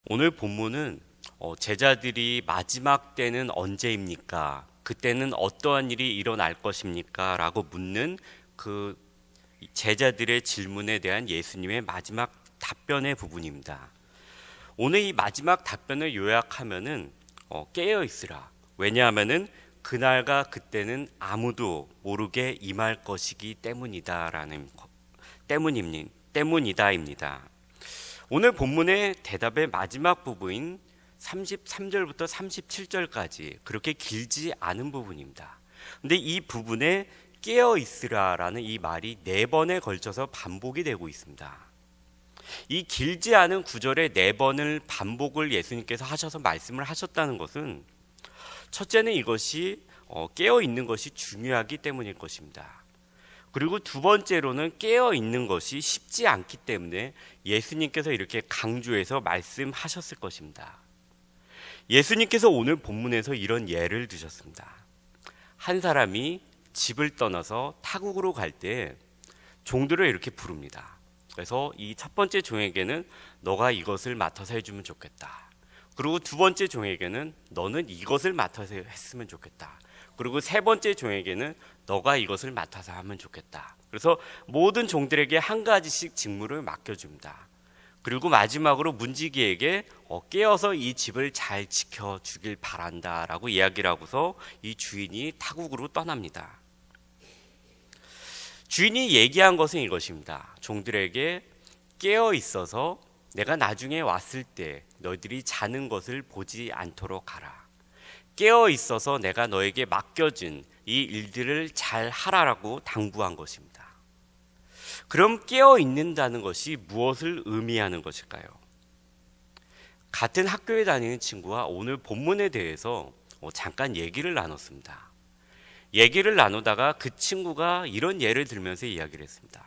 오늘 본문은 제자들이 마지막 때는 언제입니까? 그때는 어떠한 일이 일어날 것입니까? 라고 묻는 그 제자들의 질문에 대한 예수님의 마지막 답변의 부분입니다. 오늘 이 마지막 답변을 요약하면은 깨어 있으라. 왜냐하면은 그날과 그때는 아무도 모르게 임할 것이기 때문이다라는 때문이다입니다. 오늘 본문의 대답의 마지막 부분인 33절부터 37절까지 그렇게 길지 않은 부분입니다. 근데 이 부분에 깨어 있으라라는 이 말이 4번에 걸쳐서 반복이 되고 있습니다. 이 길지 않은 구절에 4번을 반복을 예수님께서 하셔서 말씀을 하셨다는 것은 첫째는 이것이 깨어 있는 것이 중요하기 때문일 것입니다. 그리고 두 번째로는 깨어 있는 것이 쉽지 않기 때문에 예수님께서 이렇게 강조해서 말씀하셨을 것입니다. 예수님께서 오늘 본문에서 이런 예를 드셨습니다. 한 사람이 집을 떠나서 타국으로 갈 때 종들을 이렇게 부릅니다. 그래서 이 첫 번째 종에게는 너가 이것을 맡아서 해주면 좋겠다. 그리고 두 번째 종에게는 너는 이것을 맡아서 했으면 좋겠다. 그리고 세 번째 종에게는 너가 이것을 맡아서 하면 좋겠다. 그래서 모든 종들에게 한 가지씩 직무를 맡겨줍니다. 그리고 마지막으로 문지기에게 깨어서 이 집을 잘 지켜주길 바란다라고 이야기를 하고서 이 주인이 타국으로 떠납니다. 주인이 얘기한 것은 이것입니다. 종들에게 깨어 있어서 내가 나중에 왔을 때 너희들이 자는 것을 보지 않도록 하라. 깨어 있어서 내가 너에게 맡겨준 이 일들을 잘 하라라고 당부한 것입니다. 그럼 깨어 있는다는 것이 무엇을 의미하는 것일까요? 같은 학교에 다니는 친구와 오늘 본문에 대해서 잠깐 얘기를 나눴습니다. 얘기를 나누다가 그 친구가 이런 예를 들면서 이야기를 했습니다.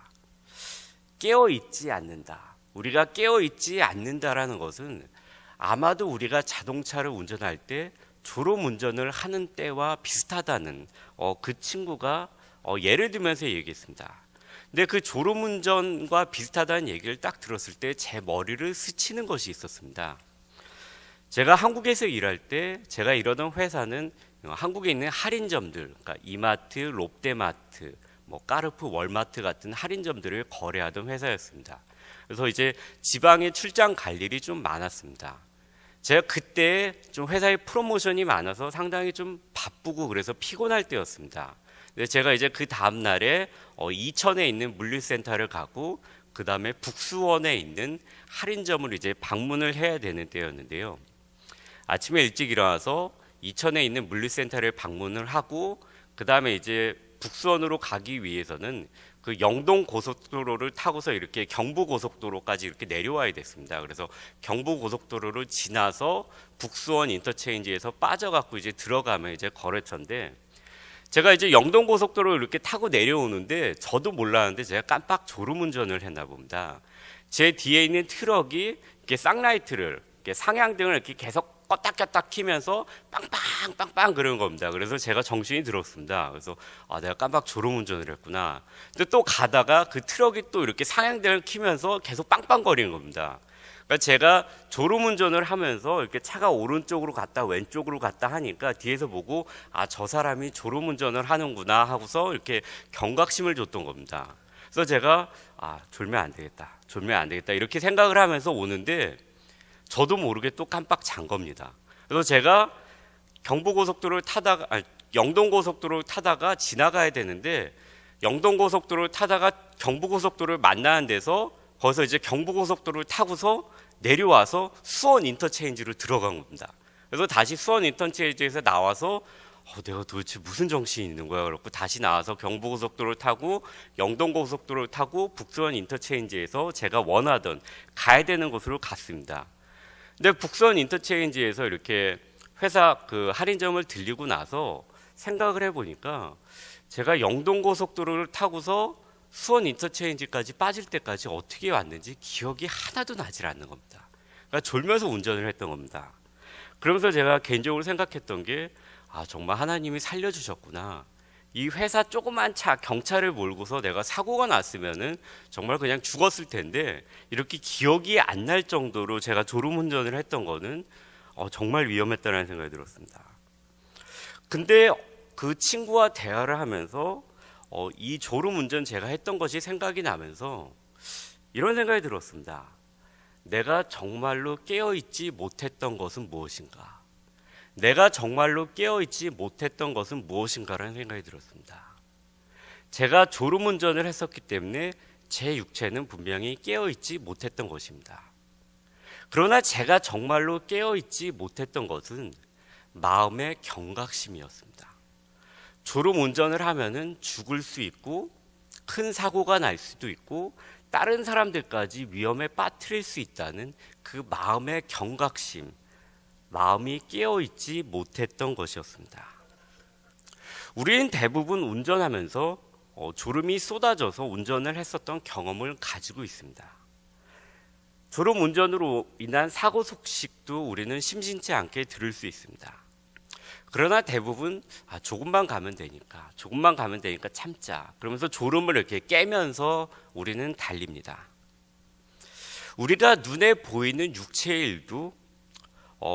깨어 있지 않는다. 우리가 깨어 있지 않는다라는 것은 아마도 우리가 자동차를 운전할 때 졸음 운전을 하는 때와 비슷하다는 그 친구가 예를 들면서 얘기했습니다. 근데 그 졸음 운전과 비슷하다는 얘기를 딱 들었을 때 제 머리를 스치는 것이 있었습니다. 제가 한국에서 일할 때 제가 일하던 회사는 한국에 있는 할인점들, 그러니까 이마트, 롯데마트, 까르푸, 월마트 같은 할인점들을 거래하던 회사였습니다. 그래서 이제 지방에 출장 갈 일이 좀 많았습니다. 제가 그때 좀 회사에 프로모션이 많아서 상당히 좀 바쁘고 그래서 피곤할 때였습니다. 근데 제가 이제 그 다음 날에 이천에 있는 물류센터를 가고 그 다음에 북수원에 있는 할인점을 이제 방문을 해야 되는 때였는데요. 아침에 일찍 일어나서 이천에 있는 물류센터를 방문을 하고 그 다음에 이제 북수원으로 가기 위해서는 그 영동 고속도로를 타고서 이렇게 경부 고속도로까지 이렇게 내려와야 됐습니다. 그래서 경부 고속도로를 지나서 북수원 인터체인지에서 빠져갖고 이제 들어가면 이제 거래처인데 제가 이제 영동 고속도로를 이렇게 타고 내려오는데 저도 몰랐는데 제가 깜빡 졸음운전을 했나 봅니다. 제 뒤에 있는 트럭이 이렇게 쌍라이트를 이렇게 상향등을 이렇게 계속 껐다 키면서 빵빵 그러는 겁니다. 그래서 제가 정신이 들었습니다. 그래서 내가 깜빡 졸음운전을 했구나. 근데 또 가다가 그 트럭이 또 이렇게 상향등을 키면서 계속 빵빵거리는 겁니다. 그러니까 제가 졸음운전을 하면서 이렇게 차가 오른쪽으로 갔다 왼쪽으로 갔다 하니까 뒤에서 보고 저 사람이 졸음운전을 하는구나 하고서 이렇게 경각심을 줬던 겁니다. 그래서 제가 졸면 안 되겠다 이렇게 생각을 하면서 오는데 저도 모르게 또 깜빡 잔 겁니다. 그래서 제가 영동고속도로를 타다가 지나가야 되는데 영동고속도로를 타다가 경부고속도로를 만나는 데서 거기서 이제 경부고속도로를 타고서 내려와서 수원 인터체인지로 들어간 겁니다. 그래서 다시 수원 인터체인지에서 나와서 내가 도대체 무슨 정신이 있는 거야? 그렇고 다시 나와서 경부고속도로를 타고 영동고속도로를 타고 북수원 인터체인지에서 제가 원하던 가야 되는 곳으로 갔습니다. 근데 북수원 인터체인지에서 이렇게 회사 그 할인점을 들리고 나서 생각을 해보니까 제가 영동고속도로를 타고서 수원 인터체인지까지 빠질 때까지 어떻게 왔는지 기억이 하나도 나질 않는 겁니다. 그러니까 졸면서 운전을 했던 겁니다. 그러면서 제가 개인적으로 생각했던 게 정말 하나님이 살려주셨구나. 이 회사 조그만 차 경찰을 몰고서 내가 사고가 났으면은 정말 그냥 죽었을 텐데 이렇게 기억이 안 날 정도로 제가 졸음운전을 했던 거는 정말 위험했다는 생각이 들었습니다. 근데 그 친구와 대화를 하면서 이 졸음운전 제가 했던 것이 생각이 나면서 이런 생각이 들었습니다. 내가 정말로 깨어있지 못했던 것은 무엇인가? 내가 정말로 깨어있지 못했던 것은 무엇인가라는 생각이 들었습니다. 제가 졸음운전을 했었기 때문에 제 육체는 분명히 깨어있지 못했던 것입니다. 그러나 제가 정말로 깨어있지 못했던 것은 마음의 경각심이었습니다. 졸음운전을 하면은 죽을 수 있고 큰 사고가 날 수도 있고 다른 사람들까지 위험에 빠뜨릴 수 있다는 그 마음의 경각심, 마음이 깨어있지 못했던 것이었습니다. 우리는 대부분 운전하면서 졸음이 쏟아져서 운전을 했었던 경험을 가지고 있습니다. 졸음 운전으로 인한 사고 소식도 우리는 심심치 않게 들을 수 있습니다. 그러나 대부분 조금만 가면 되니까 참자 그러면서 졸음을 이렇게 깨면서 우리는 달립니다. 우리가 눈에 보이는 육체의 일도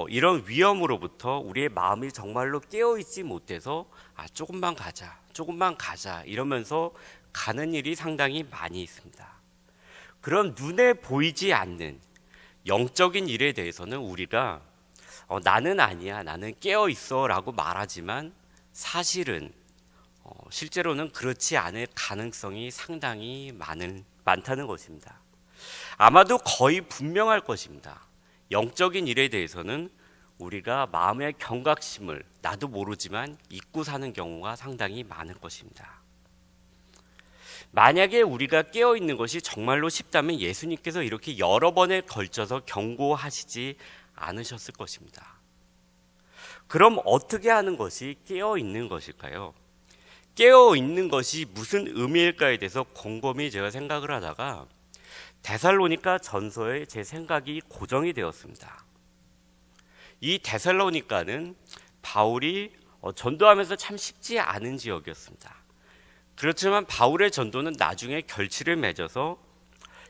이런 위험으로부터 우리의 마음이 정말로 깨어있지 못해서 조금만 가자 이러면서 가는 일이 상당히 많이 있습니다. 그런 눈에 보이지 않는 영적인 일에 대해서는 우리가 나는 아니야, 나는 깨어 있어 라고 말하지만 사실은 실제로는 그렇지 않을 가능성이 상당히 많다는 것입니다. 아마도 거의 분명할 것입니다. 영적인 일에 대해서는 우리가 마음의 경각심을 나도 모르지만 잊고 사는 경우가 상당히 많을 것입니다. 만약에 우리가 깨어있는 것이 정말로 쉽다면 예수님께서 이렇게 여러 번에 걸쳐서 경고하시지 않으셨을 것입니다. 그럼 어떻게 하는 것이 깨어있는 것일까요? 깨어있는 것이 무슨 의미일까에 대해서 곰곰이 제가 생각을 하다가 데살로니가 전서에 제 생각이 고정이 되었습니다. 이 데살로니가는 바울이 전도하면서 참 쉽지 않은 지역이었습니다. 그렇지만 바울의 전도는 나중에 결실을 맺어서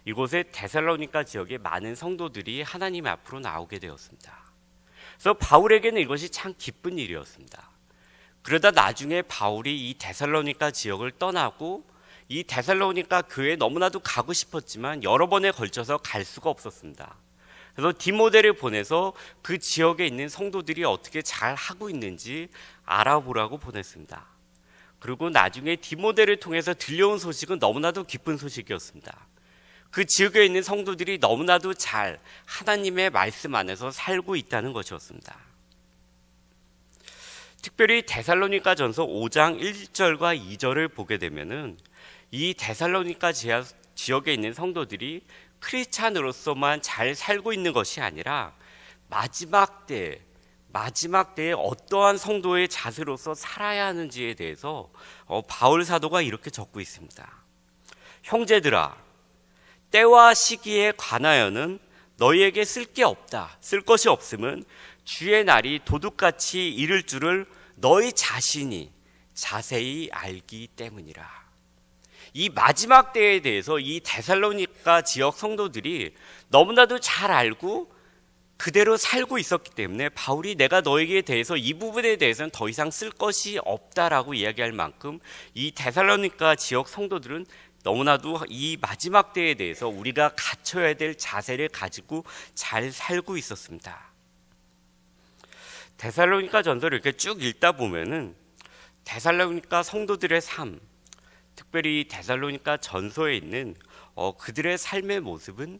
이곳에 데살로니가 지역의 많은 성도들이 하나님 앞으로 나오게 되었습니다. 그래서 바울에게는 이것이 참 기쁜 일이었습니다. 그러다 나중에 바울이 이 데살로니가 지역을 떠나고 이 데살로니가 교회에 너무나도 가고 싶었지만 여러 번에 걸쳐서 갈 수가 없었습니다. 그래서 디모데를 보내서 그 지역에 있는 성도들이 어떻게 잘 하고 있는지 알아보라고 보냈습니다. 그리고 나중에 디모데를 통해서 들려온 소식은 너무나도 기쁜 소식이었습니다. 그 지역에 있는 성도들이 너무나도 잘 하나님의 말씀 안에서 살고 있다는 것이었습니다. 특별히 데살로니가 전서 5장 1절과 2절을 보게 되면은 이 데살로니가 지역에 있는 성도들이 크리스찬으로서만 잘 살고 있는 것이 아니라 마지막 때에 어떠한 성도의 자세로서 살아야 하는지에 대해서 바울 사도가 이렇게 적고 있습니다. 형제들아, 때와 시기에 관하여는 너희에게 쓸 게 없다. 쓸 것이 없음은 주의 날이 도둑같이 이를 줄을 너희 자신이 자세히 알기 때문이라. 이 마지막 때에 대해서 이 데살로니가 지역 성도들이 너무나도 잘 알고 그대로 살고 있었기 때문에 바울이 내가 너에게 대해서 이 부분에 대해서는 더 이상 쓸 것이 없다라고 이야기할 만큼 이 데살로니가 지역 성도들은 너무나도 이 마지막 때에 대해서 우리가 갖춰야 될 자세를 가지고 잘 살고 있었습니다. 데살로니가 전서를 이렇게 쭉 읽다 보면은 데살로니가 성도들의 삶, 특별히 데살로니가 전서에 있는 그들의 삶의 모습은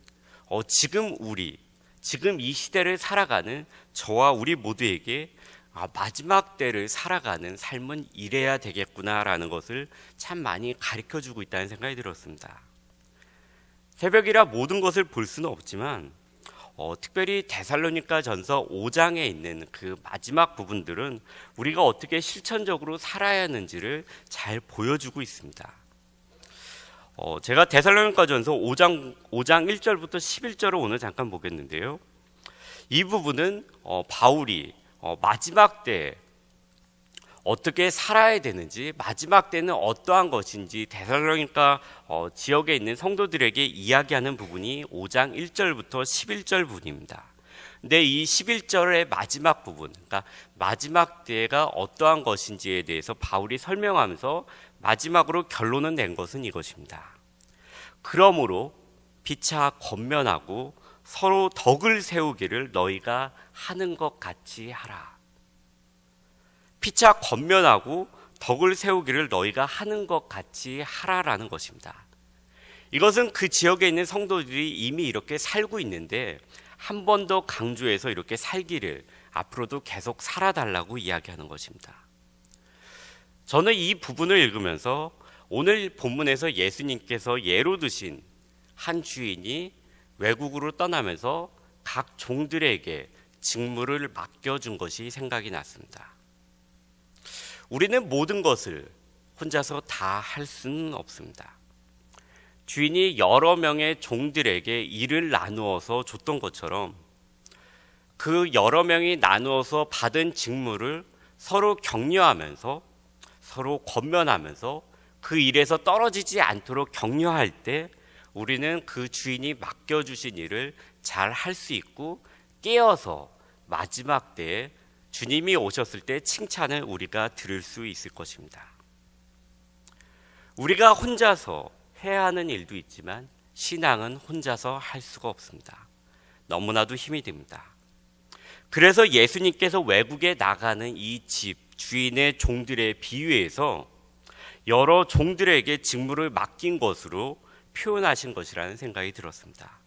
지금 이 시대를 살아가는 저와 우리 모두에게 마지막 때를 살아가는 삶은 이래야 되겠구나라는 것을 참 많이 가르쳐주고 있다는 생각이 들었습니다. 새벽이라 모든 것을 볼 수는 없지만 특별히 데살로니가 전서 5장에 있는 그 마지막 부분들은 우리가 어떻게 실천적으로 살아야 하는지를 잘 보여주고 있습니다. 제가 데살로니가 전서 5장 1절부터 11절을 오늘 잠깐 보겠는데요. 이 부분은 바울이 마지막 때 어떻게 살아야 되는지, 마지막 때는 어떠한 것인지 데살로니가 지역에 있는 성도들에게 이야기하는 부분이 5장 1절부터 11절 부분입니다. 근데 이 11절의 마지막 부분, 그러니까 마지막 때가 어떠한 것인지에 대해서 바울이 설명하면서 마지막으로 결론을 낸 것은 이것입니다. 그러므로 피차 권면하고 서로 덕을 세우기를 너희가 하는 것 같이 하라. 피차 권면하고 덕을 세우기를 너희가 하는 것 같이 하라라는 것입니다. 이것은 그 지역에 있는 성도들이 이미 이렇게 살고 있는데 한 번 더 강조해서 이렇게 살기를 앞으로도 계속 살아달라고 이야기하는 것입니다. 저는 이 부분을 읽으면서 오늘 본문에서 예수님께서 예로 드신 한 주인이 외국으로 떠나면서 각 종들에게 직무를 맡겨준 것이 생각이 났습니다. 우리는 모든 것을 혼자서 다 할 수는 없습니다. 주인이 여러 명의 종들에게 일을 나누어서 줬던 것처럼 그 여러 명이 나누어서 받은 직무를 서로 격려하면서 서로 권면하면서 그 일에서 떨어지지 않도록 격려할 때 우리는 그 주인이 맡겨주신 일을 잘 할 수 있고 깨어서 마지막 때에 주님이 오셨을 때 칭찬을 우리가 들을 수 있을 것입니다. 우리가 혼자서 해야 하는 일도 있지만 신앙은 혼자서 할 수가 없습니다. 너무나도 힘이 듭니다. 그래서 예수님께서 외국에 나가는 이 집 주인의 종들의 비유에서 여러 종들에게 직무를 맡긴 것으로 표현하신 것이라는 생각이 들었습니다.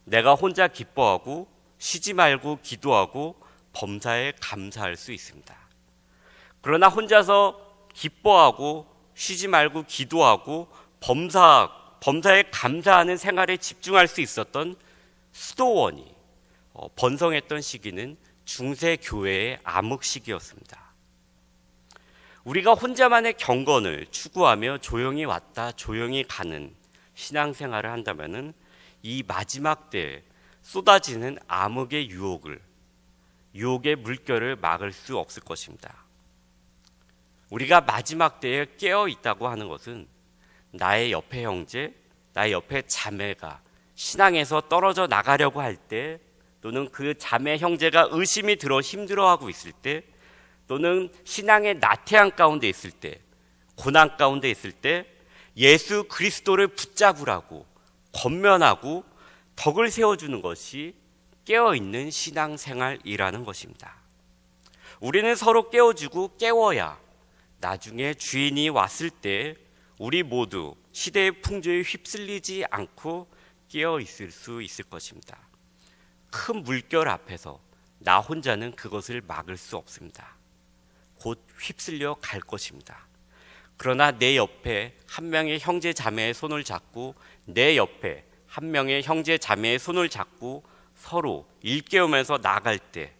내가 혼자 기뻐하고 쉬지 말고 기도하고 범사에 감사할 수 있습니다. 그러나 혼자서 기뻐하고 쉬지 말고 기도하고 범사에 감사하는 생활에 집중할 수 있었던 수도원이 번성했던 시기는 중세 교회의 암흑 시기였습니다. 우리가 혼자만의 경건을 추구하며 조용히 왔다 조용히 가는 신앙생활을 한다면은 이 마지막 때에 쏟아지는 암흑의 유혹의 물결을 막을 수 없을 것입니다. 우리가 마지막 때에 깨어 있다고 하는 것은 나의 옆에 형제, 나의 옆에 자매가 신앙에서 떨어져 나가려고 할 때, 또는 그 자매 형제가 의심이 들어 힘들어하고 있을 때, 또는 신앙의 나태함 가운데 있을 때, 고난 가운데 있을 때 예수 그리스도를 붙잡으라고 권면하고 덕을 세워주는 것이 깨어있는 신앙생활이라는 것입니다. 우리는 서로 깨워주고 깨워야 나중에 주인이 왔을 때 우리 모두 시대의 풍조에 휩쓸리지 않고 깨어있을 수 있을 것입니다. 큰 물결 앞에서 나 혼자는 그것을 막을 수 없습니다. 곧 휩쓸려 갈 것입니다. 그러나 내 옆에 한 명의 형제 자매의 손을 잡고 내 옆에 한 명의 형제 자매의 손을 잡고 서로 일깨우면서 나갈 때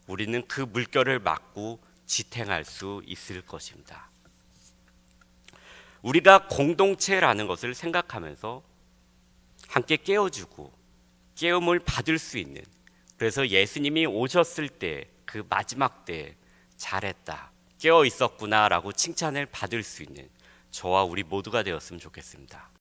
우리는 그 물결을 막고 지탱할 수 있을 것입니다. 우리가 공동체라는 것을 생각하면서 함께 깨워주고 깨움을 받을 수 있는, 그래서 예수님이 오셨을 때 그 마지막 때에 잘했다, 깨어 있었구나 라고 칭찬을 받을 수 있는 저와 우리 모두가 되었으면 좋겠습니다.